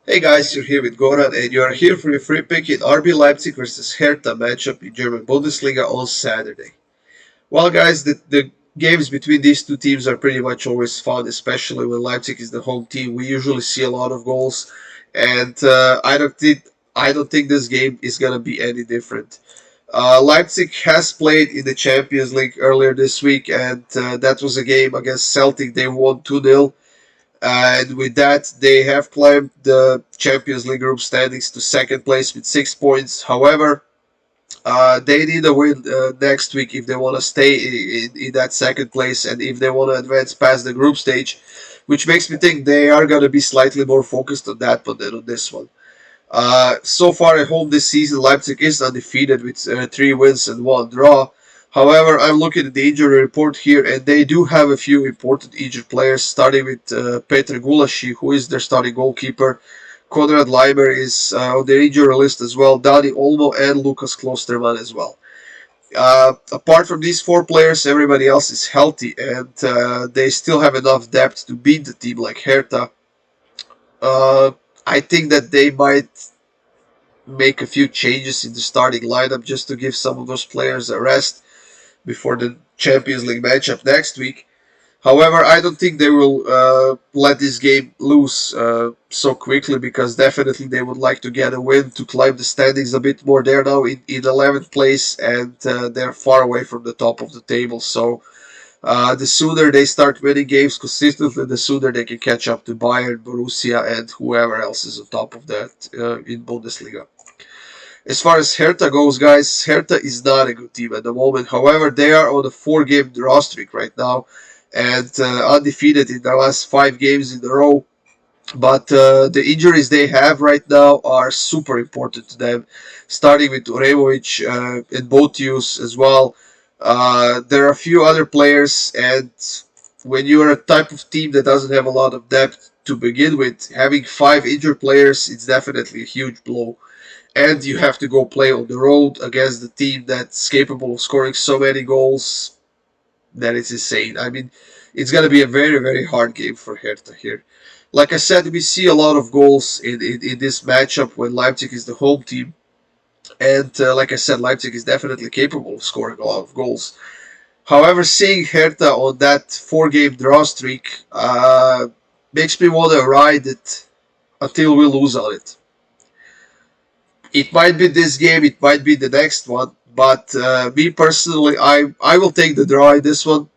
Hey guys, you're here with Goran and you're here for your free pick in RB Leipzig versus Hertha matchup in German Bundesliga on Saturday. Well guys, the games between these two teams are pretty much always fun, especially when Leipzig is the home team. We usually see a lot of goals and I don't think this game is gonna be any different. Leipzig has played in the Champions League earlier this week and that was a game against Celtic. They won 2-0. And with that, they have climbed the Champions League group standings to second place with 6 points. However, they need a win next week if they want to stay in that second place and if they want to advance past the group stage, which makes me think they are going to be slightly more focused on that one than on this one. So far at home this season, Leipzig is undefeated with 3 wins and 1 draw. However, I'm looking at the injury report here, and they do have a few important injured players, starting with Petr Gulashi, who is their starting goalkeeper. Konrad Leimer is on the injury list as well, Dani Olmo and Lucas Klosterman as well. Apart from these 4 players, everybody else is healthy, and they still have enough depth to beat the team like Hertha. Uh, I think that they might make a few changes in the starting lineup just to give some of those players a rest before the Champions League matchup next week. However, I don't think they will let this game loose so quickly because definitely they would like to get a win to climb the standings a bit more. They're now in 11th place and they're far away from the top of the table. So the sooner they start winning games consistently, the sooner they can catch up to Bayern, Borussia, and whoever else is on top of that in Bundesliga. As far as Hertha goes, guys, Hertha is not a good team at the moment. However, they are on a 4-game draw streak right now and undefeated in their last 5 games in a row. But the injuries they have right now are super important to them, starting with Uremovic and Botius as well. There are a few other players, and when you are a type of team that doesn't have a lot of depth to begin with, having 5 injured players, it's definitely a huge blow. And you have to go play on the road against the team that's capable of scoring so many goals that it's insane. I mean, it's going to be a very, very hard game for Hertha here. Like I said, we see a lot of goals in this matchup when Leipzig is the home team. And like I said, Leipzig is definitely capable of scoring a lot of goals. However, seeing Hertha on that 4-game draw streak makes me want to ride it until we lose on it. It might be this game, it might be the next one, but me personally, I will take the draw in this one.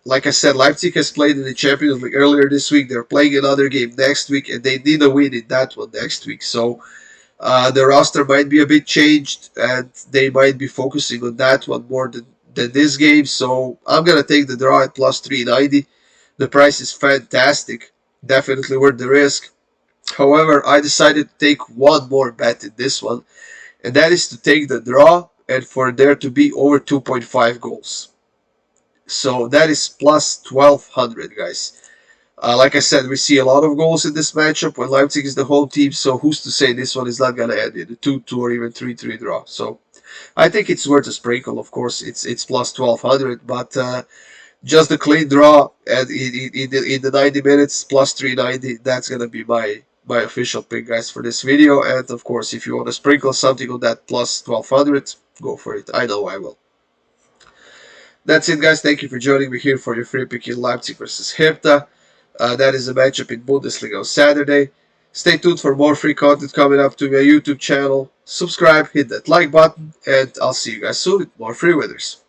Like I said, Leipzig has played in the Champions League earlier this week. They're playing another game next week, and they need a win in that one next week. So the roster might be a bit changed, and they might be focusing on that one more than this game. So I'm gonna take the draw at plus 390. The price is fantastic, definitely worth the risk. However, I decided to take one more bet in this one, and that is to take the draw and for there to be over 2.5 goals. So that is plus 1200, guys. Like I said, we see a lot of goals in this matchup when Leipzig is the home team, so who's to say this one is not going to end in a 2-2 or even 3-3 draw. So I think it's worth a sprinkle. Of course, it's plus 1200, but just the clean draw and in the 90 minutes plus 390, that's going to be my official pick, guys, for this video. And of course, if you want to sprinkle something on that plus 1200, go for it. I know I will. That's it, guys. Thank you for joining me here for your free pick in Leipzig versus Hertha. That is a matchup in Bundesliga on Saturday. Stay tuned for more free content coming up to my YouTube channel. Subscribe, hit that like button, and I'll see you guys soon with more free winners.